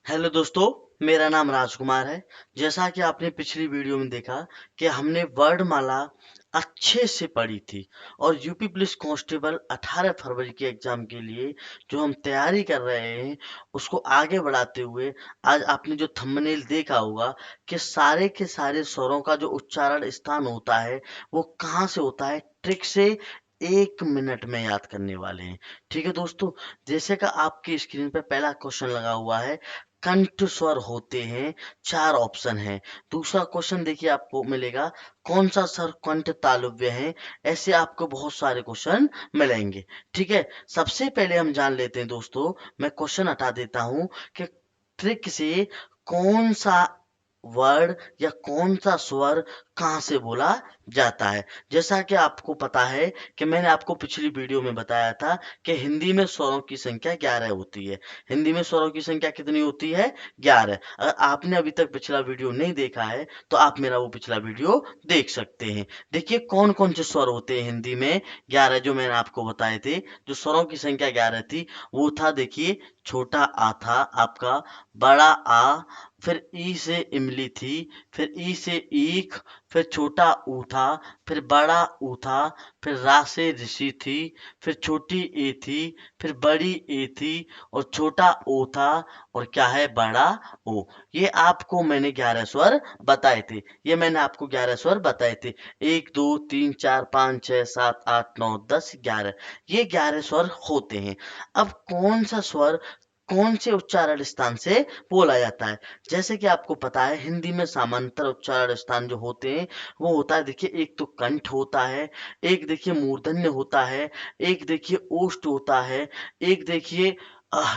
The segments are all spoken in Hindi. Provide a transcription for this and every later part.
हेलो दोस्तों, मेरा नाम राजकुमार है। जैसा कि आपने पिछली वीडियो में देखा कि हमने वर्णमाला अच्छे से पढ़ी थी और यूपी पुलिस कांस्टेबल 18 फरवरी के एग्जाम के लिए जो हम तैयारी कर रहे हैं उसको आगे बढ़ाते हुए आज आपने जो थंबनेल देखा होगा कि सारे के सारे स्वरों का जो उच्चारण स्थान होता है वो कहाँ से होता है, ट्रिक से 1 मिनट में याद करने वाले हैं। ठीक है दोस्तों, जैसे कि आपकी स्क्रीन पर पहला क्वेश्चन लगा हुआ है, कंठ स्वर होते हैं, 4 ऑप्शन है। दूसरा क्वेश्चन देखिए आपको मिलेगा, कौन सा स्वर कंठ तालुव्य है। ऐसे आपको बहुत सारे क्वेश्चन मिलेंगे। ठीक है, सबसे पहले हम जान लेते हैं दोस्तों, मैं क्वेश्चन हटा देता हूं कि ट्रिक से कौन सा वर्ड या कौन सा स्वर कहाँ से बोला जाता है। जैसा कि आपको पता है कि मैंने आपको पिछली वीडियो में बताया था कि हिंदी में स्वरों की संख्या 11 होती है। हिंदी में स्वरों की संख्या कितनी होती है? 11। अगर आपने अभी तक पिछला वीडियो नहीं देखा है तो आप मेरा वो पिछला वीडियो देख सकते हैं। देखिए कौन कौन से स्वर होते हैं हिंदी में 11 जो मैंने आपको बताए थे। जो स्वरों की संख्या 11 थी वो था, देखिए, छोटा आ था आपका, बड़ा आ, फिर ई से इमली थी, फिर ई से ईख, फिर छोटा ऊ था, फिर बड़ा ऊ था, फिर रा से ऋषि थी, फिर छोटी ए थी, फिर बड़ी ए थी, और छोटा ओ था, और क्या है, बड़ा ओ। ये आपको मैंने 11 स्वर बताए थे। ये मैंने आपको 11 स्वर बताए थे। 1 2 3 4 5 6 7 8 9 10 11। ये 11 स्वर होते हैं। अब कौन सा स्वर कौन से उच्चारण स्थान से बोला जाता है? जैसे कि आपको पता है हिंदी में सामान्यतर उच्चारण स्थान जो होते हैं वो होता है, देखिए, एक तो कंठ होता है, एक देखिए मूर्धन्य होता है, एक देखिए ओष्ठ होता है, एक देखिए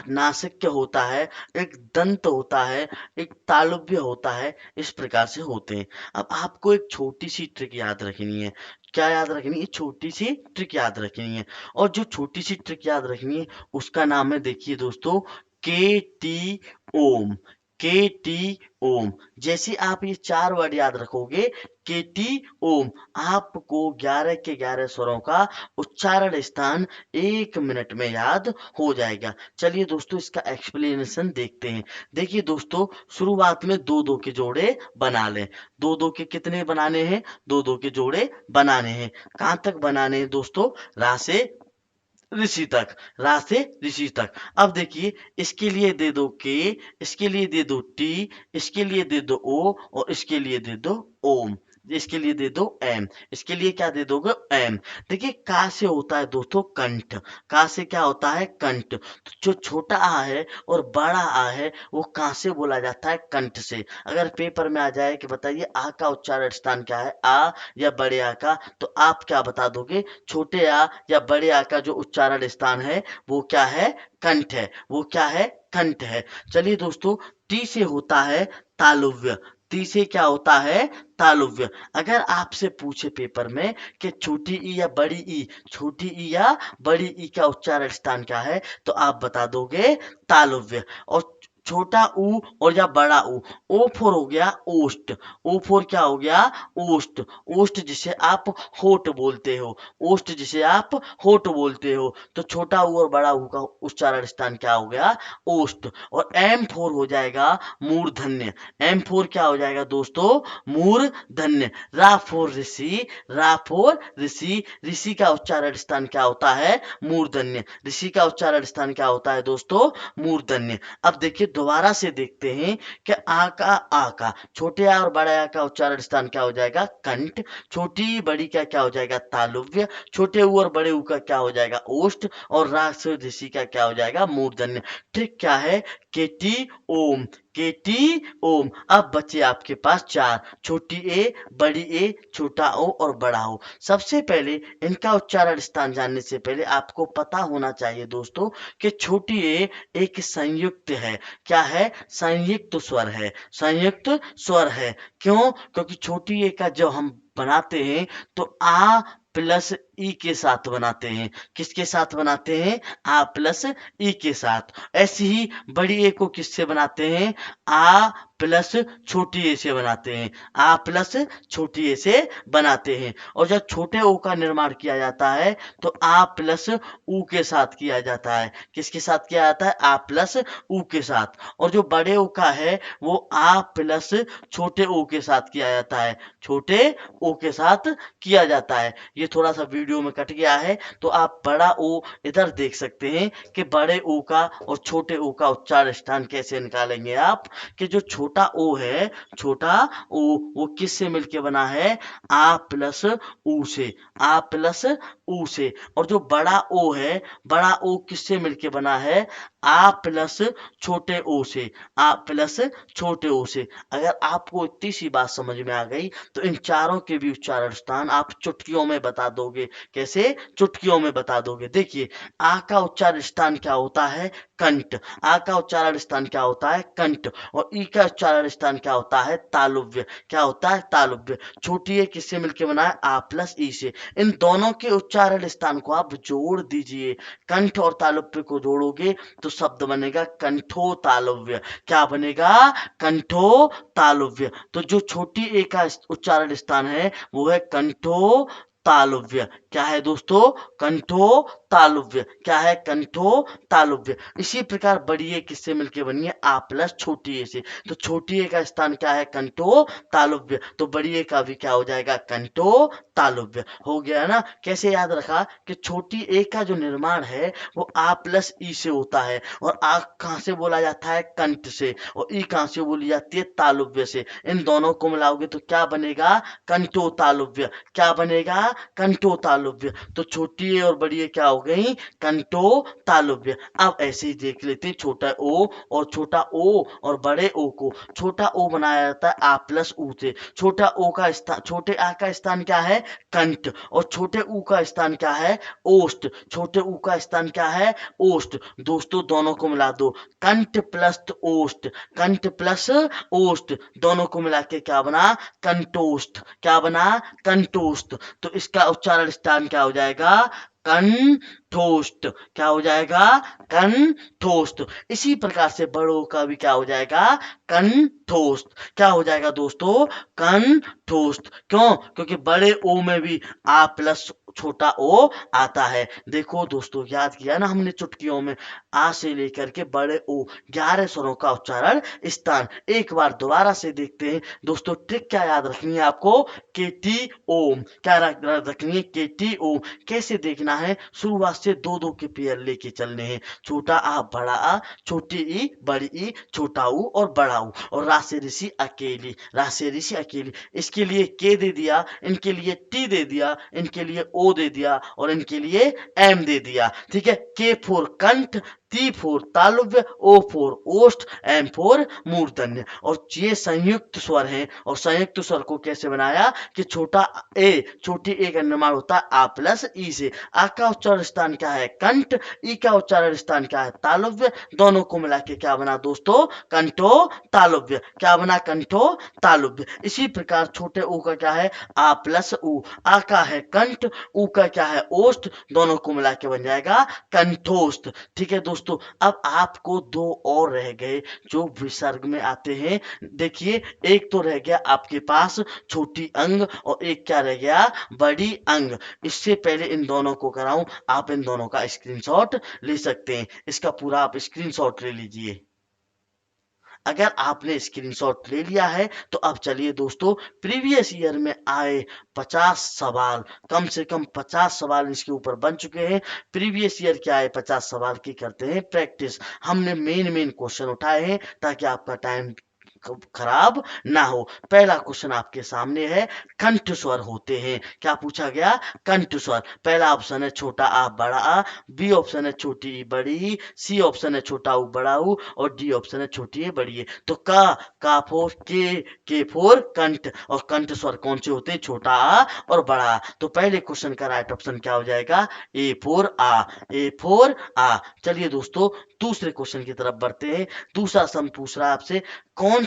नासिक्य होता है, एक दंत होता है, एक तालुव्य होता है। इस प्रकार से होते हैं। अब आपको एक छोटी सी ट्रिक याद रखनी है। क्या याद रखनी है? छोटी सी ट्रिक याद रखनी है। और जो छोटी सी ट्रिक याद रखनी है उसका नाम है, देखिए दोस्तों, के टी ओम। के टी ओम। जैसे आप ये 4 वर्ड याद रखोगे, के टी ओम, आपको 11 के 11 स्वरों का उच्चारण स्थान 1 मिनट में याद हो जाएगा। चलिए दोस्तों इसका एक्सप्लेनेशन देखते हैं। देखिए दोस्तों, शुरुआत में दो दो के जोड़े बना लें। दो दो के कितने बनाने हैं? दो दो के जोड़े बनाने हैं। कहाँ तक बनाने हैं दोस्तों? रा से ऋषि तक। रा से ऋषि तक। अब देखिए, इसके लिए दे दो के, इसके लिए दे दो टी, इसके लिए दे दो ओ, और इसके लिए दे दो ओम, इसके लिए दे दो एम। इसके लिए क्या दे दोगे? एम। देखिए का से होता है दोस्तों कंठ। का से क्या होता है? कंठ। तो जो छोटा आ है और बड़ा आ है वो कहाँ से बोला जाता है? कंठ से। अगर पेपर में आ जाए कि बताइए आ का उच्चारण स्थान क्या है, आ या बड़े आ का, तो आप क्या बता दोगे? छोटे आ या बड़े आ का जो उच्चारण स्थान है वो क्या है? कंठ है। वो क्या है? कंठ है। चलिए दोस्तों, टी से होता है तालुव्य। टी से क्या होता है? तालुव्य। अगर आपसे पूछे पेपर में कि छोटी ई या बड़ी ई, छोटी ई या बड़ी ई का उच्चारण स्थान क्या है, तो आप बता दोगे तालुव्य। और छोटा ऊ और या बड़ा ऊ, ओ फोर हो गया ओष्ठ। ओ फोर क्या हो गया? ओष्ठ। ओष्ठ जिसे आप होठ बोलते हो। ओष्ठ जिसे आप होठ बोलते हो। तो छोटा ऊ और बड़ा ऊ का उच्चारण स्थान क्या हो गया? ओष्ठ। और एम फोर हो जाएगा मूर्धन्य। एम फोर क्या हो जाएगा दोस्तों? मूर्धन्य। रा फोर ऋषि। रा फोर ऋषि। ऋषि का उच्चारण स्थान क्या होता है? मूर्धन्य। ऋषि का उच्चारण स्थान क्या होता है दोस्तों? मूर्धन्य। अब देखिए दोबारा से देखते हैं कि आ का छोटे आ और बड़े आ का उच्चारण स्थान क्या हो जाएगा? कंठ। छोटी बड़ी का क्या हो जाएगा? तालुव्य। छोटे ऊ और बड़े ऊ का क्या हो जाएगा? ओष्ठ। और रा से ऋषि का क्या हो जाएगा? मूर्धन्य। ट्रिक क्या है? केटी ओम। केटी ओम। अब बचे आपके पास 4, छोटी ए, बड़ी ए, छोटा ओ और बड़ा ओ। सबसे पहले इनका उच्चारण स्थान जानने से पहले आपको पता होना चाहिए दोस्तों कि छोटी ए एक संयुक्त है। क्या है? संयुक्त स्वर है। संयुक्त स्वर है। क्यों? क्योंकि छोटी ए का जब हम बनाते हैं तो आ प्लस ई के साथ बनाते हैं। किसके साथ बनाते हैं? आ प्लस ई के साथ। ऐसे ही बड़ी ए को किससे बनाते हैं? आ प्लस छोटी ए से बनाते हैं, आ प्लस छोटी ए से बनाते हैं। और जब छोटे ओ का निर्माण किया जाता है तो आ प्लस ऊ के साथ किया जाता है। किसके साथ किया जाता है? आ प्लस ऊ के साथ। और जो बड़े ओ का है वो आ प्लस छोटे ओ के साथ किया जाता है, छोटे ओ के साथ किया जाता है। ये थोड़ा सा वीडियो में कट गया है तो आप बड़ा ओ इधर देख सकते हैं कि बड़े ओ का और छोटे ओ का उच्चार स्थान कैसे निकालेंगे आप। कि जो छोटा ओ है, छोटा ओ वो किससे मिलके बना है? आ प्लस ऊ से, आ प्लस ऊ से। और जो बड़ा ओ है, बड़ा ओ किससे मिलके बना है? आ प्लस छोटे ओ से, आ प्लस छोटे ओ से। अगर आपको इतनी सी बात समझ में आ गई तो इन चारों के भी उच्चारण स्थान आप चुटकियों में बता दोगे। कैसे? चुटकियों में बता दोगे। देखिए, आ का उच्चारण स्थान क्या होता है? कंठ। आ का उच्चारण स्थान क्या होता है? कंठ। और ई का उच्चारण स्थान क्या होता है? तालुव्य। क्या होता है? तालुव्य। छोटी ए किससे मिलकर बना है? आ प्लस ई से। इन दोनों के उच्चारण स्थान को आप जोड़ दीजिए। कंठ और तालुव्य को जोड़ोगे तो शब्द बनेगा कंठो तालुव्य। क्या बनेगा? कंठो तालुव्य। तो जो छोटी ए का उच्चारण स्थान है वो है कंठो तालुव्य। क्या है दोस्तों? कंठो तालुव्य। क्या है? कंठो तालुव्य। इसी प्रकार बड़ी ए किससे मिलके बनी है? आ प्लस छोटी ए से। तो छोटी ए का स्थान क्या है? कंठो तालुव्य। तो बड़ी ए का भी क्या हो जाएगा? कंठो तालुव्य। हो गया ना? कैसे याद रखा कि छोटी ए का जो निर्माण है वो आ प्लस ई से होता है। और आ कहां से बोला जाता है? कंठ से। और ई कहां से बोली जाती है? तालुव्य से। इन दोनों को मिलाओगे तो क्या बनेगा? कंठो तालुव्य। क्या बनेगा? कंठो तालुव्य। तो छोटी ए और बड़ी ए क्या हो गई? कंठो तालुव्य। अब ऐसे ही देख लेते हैं छोटा ओ और छोटा ओ और बड़े ओ को। छोटा ओ बनाया जाता है आ प्लस ऊ से। छोटा ओ का स्थान, छोटे आ का स्थान क्या है? कंठ। और छोटे ऊ का स्थान क्या है? ओष्ठ। छोटे ऊ का स्थान क्या है? ओष्ठ। दोस्तों दोनों को मिला दो, कंठ प्लस ओष्ठ, कंठ प्लस ओष्ठ, दोनों को मिला के क्या बना? कंठोष्ठ। क्या बना? कंठोष्ठ। तो इसका उच्चारण स्थान क्या हो जाएगा? कंठोष्ठ। क्या हो जाएगा? कंठोष्ठ। इसी प्रकार से बड़ों का भी क्या हो जाएगा? कंठोष्ठ। क्या हो जाएगा दोस्तों? कंठोष्ठ। क्यों? क्योंकि बड़े ओ में भी आ प्लस छोटा ओ आता है। देखो दोस्तों, याद किया ना हमने चुटकियों में, आ से लेकर के बड़े ओ 11 स्वरों का उच्चारण स्थान। एक बार दोबारा से देखते हैं दोस्तों। ट्रिक क्या याद रखनी है आपको? केटी ओम। क्या रखनी है? केटी ओम। कैसे देखना है? शुरुआत से दो दो के पेयर लेके चलने हैं। छोटा आ बड़ा आ, छोटी ई बड़ी ई, छोटा ऊ और बड़ा ऊ। और रा से ऋषि अकेली, रा से ऋषि अकेली। इसके लिए के दे दिया, इनके लिए टी दे दिया, इनके लिए ओ दे दिया और इनके लिए एम दे दिया। ठीक है? के फोर कंठ, टी फोर तालुव्य, ओ फोर ओष्ठ, एम फोर मूर्धन्य। और ये संयुक्त स्वर हैं। और संयुक्त स्वर को कैसे बनाया? कि छोटा ए, छोटी ए का निर्माण होता है आ प्लस ई से। आ का उच्चारण स्थान क्या है? कंठ। ई का उच्चारण स्थान क्या है? तालुव्य। दोनों को मिला के क्या बना दोस्तों? कंठो तालुव्य। क्या बना? कंठो तालुव्य। इसी प्रकार छोटे ऊ का क्या है? आ प्लस ऊ। आ का है कंठ, ऊ का क्या है? ओष्ठ। दोनों को मिला के बन जाएगा कंठोष्ठ। ठीक है दोस्तों, अब आपको दो और रह गए जो विसर्ग में आते हैं। देखिए, एक तो रह गया आपके पास छोटी अंग और एक क्या रह गया? बड़ी अंग। इससे पहले इन दोनों को कराऊं, आप इन दोनों का स्क्रीनशॉट ले सकते हैं। इसका पूरा आप स्क्रीनशॉट ले लीजिए। अगर आपने स्क्रीनशॉट ले लिया है तो अब चलिए दोस्तों, प्रीवियस ईयर में आए 50 सवाल, कम से कम 50 सवाल इसके ऊपर बन चुके हैं। प्रीवियस ईयर के आए 50 सवाल की करते हैं प्रैक्टिस। हमने मेन क्वेश्चन उठाए हैं ताकि आपका टाइम खराब ना हो। पहला क्वेश्चन आपके सामने है, कंठ स्वर होते हैं। क्या पूछा गया? कंठ स्वर। पहला ऑप्शन है छोटा आ बड़ा आ, बी ऑप्शन है छोटी ई बड़ी ई, सी ऑप्शन है छोटा ऊ बड़ा ऊ और डी ऑप्शन है छोटी ए बड़ी ए। तो का फोर के फोर कंठ। और कंठ स्वर कौन से होते हैं? छोटा आ और बड़ा आ। तो पहले क्वेश्चन का राइट ऑप्शन क्या हो जाएगा? ए फोर आ, ए फोर आ। चलिए दोस्तों, दूसरे क्वेश्चन की तरफ बढ़ते हैं। दूसरा सम पूछ रहा है आपसे, कौन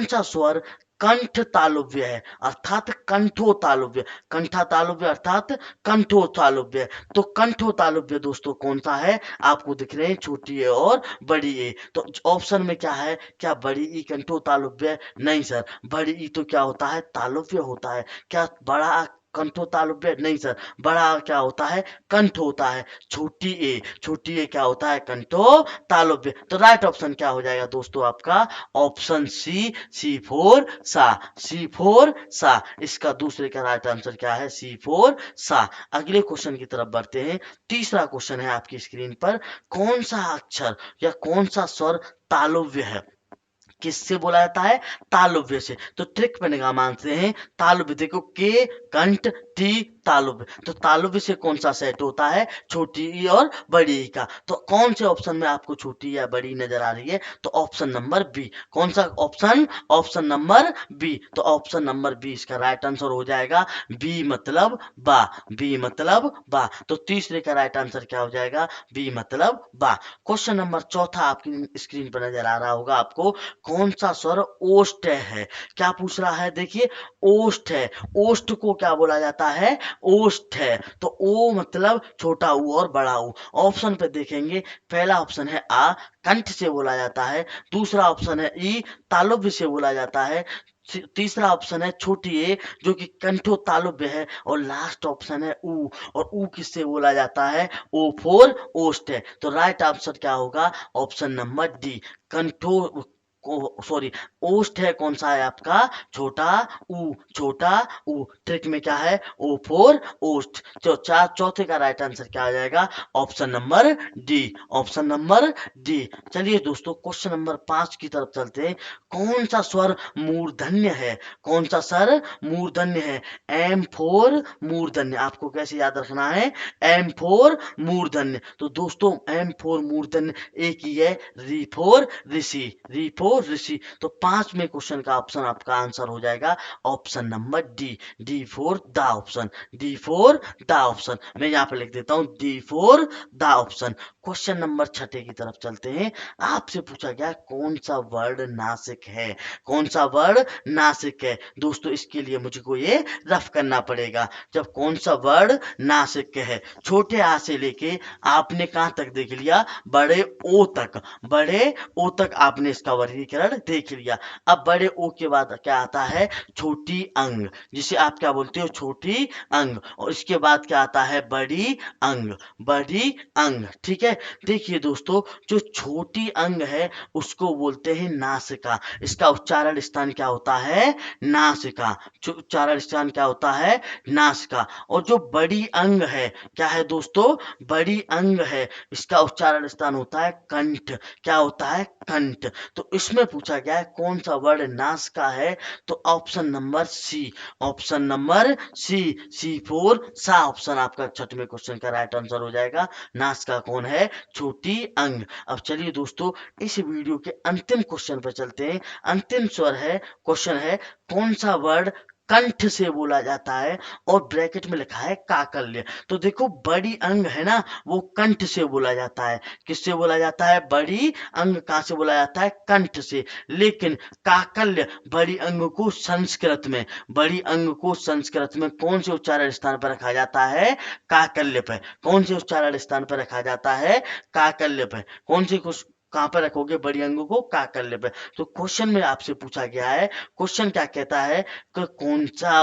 सा स्वर कंठ तालुव्य है अर्थात कंठो तालुव्य, कंठा तालुव्य अर्थात कंठो तालुव्य। तो कंठो तालुव्य दोस्तों कौन सा है, आपको दिख रहे हैं छोटी ए और बड़ी ए। तो ऑप्शन में क्या है, क्या बड़ी ई कंठो तालुव्य, नहीं सर, बड़ी ई तो क्या होता है, तालुव्य होता है। क्या बड़ा कंठो तालुव्य, नहीं सर, बड़ा क्या होता है, कंठ होता है। छोटी ए क्या होता है, कंठो तालुव्य। तो राइट ऑप्शन क्या हो जाएगा दोस्तों आपका, ऑप्शन सी, सी फोर सा, सी फोर सा। इसका दूसरे का राइट आंसर क्या है, सी फोर सा। अगले क्वेश्चन की तरफ बढ़ते हैं। तीसरा क्वेश्चन है आपकी स्क्रीन पर, कौन सा अक्षर या कौन सा स्वर तालुव्य है, किससे बोला जाता है, तालुव्य से। तो ट्रिक पे निगाह मानते हैं, तालुव्य देखो, के कंठ टी तालुव्य। तो तालुव्य से कौन सा सेट होता है, छोटी ई और बड़ी ई का। तो कौन से ऑप्शन में आपको छोटी या बड़ी नजर आ रही है, तो ऑप्शन नंबर बी। कौन सा ऑप्शन, ऑप्शन नंबर बी। तो ऑप्शन नंबर बी इसका राइट आंसर हो जाएगा, बी मतलब बा, बी मतलब बा। तो तीसरे का राइट आंसर क्या हो जाएगा, बी मतलब बा। क्वेश्चन नंबर चौथा आपकी स्क्रीन पर नजर आ रहा होगा आपको, कौन सा स्वर ओष्ठ है। क्या पूछ रहा है, देखिए ओष्ठ है, ओष्ठ को क्या बोला जाता है, ओष्ठ है। तो ओ मतलब छोटा ऊ और बड़ा ऊ। ऑप्शन पे देखेंगे, पहला ऑप्शन है आ, कंठ से बोला जाता है। दूसरा ऑप्शन है ई, तालुव्य से बोला जाता है। तीसरा ऑप्शन है छोटी ए, जो कि कंठो तालुव्य है। और लास्ट ऑप्शन है ऊ, और ऊ किससे बोला जाता है, ओ फोर ओष्ठ है। तो राइट आंसर क्या होगा, ऑप्शन नंबर डी, कंठो सॉरी, ओष्ठ है कौन सा है आपका, छोटा ऊ, छोटा ऊ। ट्रिक में क्या है, ओ फोर ओष्ठ। तो चौथे का राइट आंसर क्या आ जाएगा, option number D, option number D. चलिए दोस्तों क्वेश्चन नंबर 5 की तरफ चलते हैं। कौन सा स्वर मूर्धन्य है, कौन सा स्वर मूर्धन्य है, एम फोर मूर्धन्य। आपको कैसे याद रखना है, एम फोर मूर्धन्य। तो दोस्तों एम फोर मूर्धन्य एक ही है, री फोर ऋषि, री फोर ऋषि। तो 5वें क्वेश्चन का ऑप्शन आपका आंसर हो जाएगा option number D, D four the option, D four the option. मैं यहाँ पे लिख देता हूँ D four the option. Question number 6 की तरफ चलते हैं। आपसे पूछा गया कौन सा वर्ड नासिक है, कौन सा वर्ड नासिक है। दोस्तों इसके लिए मुझको ये रफ करना पड़ेगा। जब कौन सा वर्ड नासिक है, छोटे आ से लेके आपने कहाँ तक देख लिया, बड़े ओ तक, बड़े ओ तक आपने इसका वर्गीकरण देख लिया। अब बड़े ओ के बाद क्या आता है, छोटी अंग, जिसे आप क्या बोलते हो, छोटी अंग। और इसके बाद क्या आता है, बड़ी अंग, बड़ी अंग। ठीक है, देखिए दोस्तों जो छोटी अंग है उसको बोलते हैं नासिका। इसका उच्चारण स्थान क्या होता है, नासिका। उच्चारण स्थान क्या होता है, नासिका। और जो बड़ी अंग है, क्या है दोस्तों, बड़ी अंग है, इसका उच्चारण स्थान होता है कंठ। क्या होता है, कंठ। तो इसमें पूछा गया है कौन सा वर्ड नास का है, तो option number C, option number C, C for सा ऑप्शन आपका 6वें क्वेश्चन का राइट आंसर हो जाएगा। नास का कौन है, छोटी अंग। अब चलिए दोस्तों इस वीडियो के अंतिम क्वेश्चन पर चलते हैं। अंतिम स्वर है, क्वेश्चन है, कौन सा वर्ड कंठ से बोला जाता है, और ब्रैकेट में लिखा है काकल्य। तो देखो बड़ी अंग है ना, वो कंठ से बोला जाता है। किससे बोला जाता है, बड़ी अंग कहाँ से बोला जाता है, कंठ से। लेकिन काकल्य बड़ी अंग को संस्कृत में, बड़ी अंग को संस्कृत में कौन से उच्चारण स्थान पर रखा जाता है, काकल्य पर। कौन से उच्चारण स्थान पर रखा जाता है, काकल्य पर। कौन से कुछ कहां पर रखोगे, बड़ी अंगों को काकल्य पे। तो क्वेश्चन में आपसे पूछा गया है, क्वेश्चन क्या कहता है कि कौन सा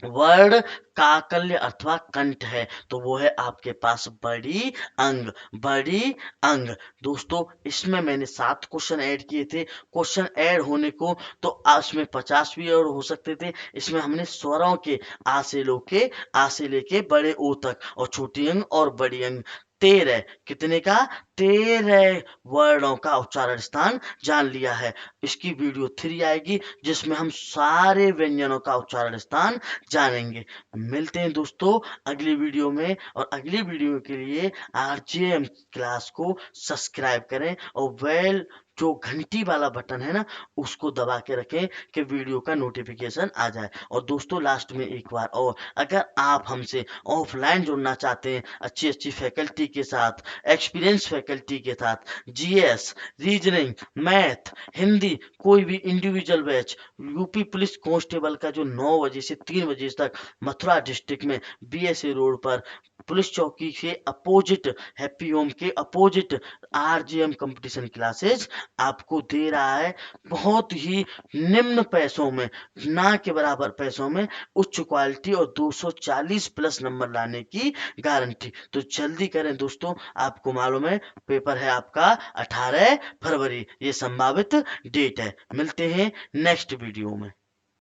वर्ड काकल्य अथवा कंठ है, तो वो है आपके पास बड़ी अंग, बड़ी अंग। दोस्तों इसमें मैंने 7 क्वेश्चन ऐड किए थे। क्वेश्चन ऐड होने को तो इसमें 50 भी और हो सकते थे। इसमें हमने स्वरों के आ से लेके बड़े ओ तक, और छोटी अंग और बड़ी अंग 13, कितने का, 13 वर्णों का उच्चारण स्थान जान लिया है। इसकी वीडियो 3 आएगी जिसमें हम सारे व्यंजनों का उच्चारण स्थान जानेंगे। मिलते हैं दोस्तों अगली वीडियो में, और अगली वीडियो के लिए आरजेएम क्लास को सब्सक्राइब करें, और बेल जो घंटी वाला बटन है ना उसको दबा के रखें कि वीडियो का नोटिफिकेशन आ जाए। और दोस्तों लास्ट में एक बार और, अगर आप हमसे ऑफलाइन जुड़ना चाहते हैं अच्छी अच्छी फैकल्टी के साथ, एक्सपीरियंस फैकल्टी के साथ जीएस, रीजनिंग, मैथ, हिंदी, कोई भी individual batch. UP police constable का जो 9 बजे से 3 बजे तक मथुरा डिस्ट्रिक्ट में बीएसए रोड पर पुलिस चौकी के अपोजिट, हैप्पी होम के अपोजिट आरजीएम कंपटीशन क्लासेस आपको दे रहा है, बहुत ही निम्न पैसों में, ना के बराबर पैसों में, उच्च क्वालिटी और 240 प्लस नंबर लाने की गारंटी। तो जल्दी करें दोस्तों, आपको मालूम है पेपर है आपका 18 फरवरी, ये संभावित डेट है। मिलते हैं नेक्स्ट वीडियो में।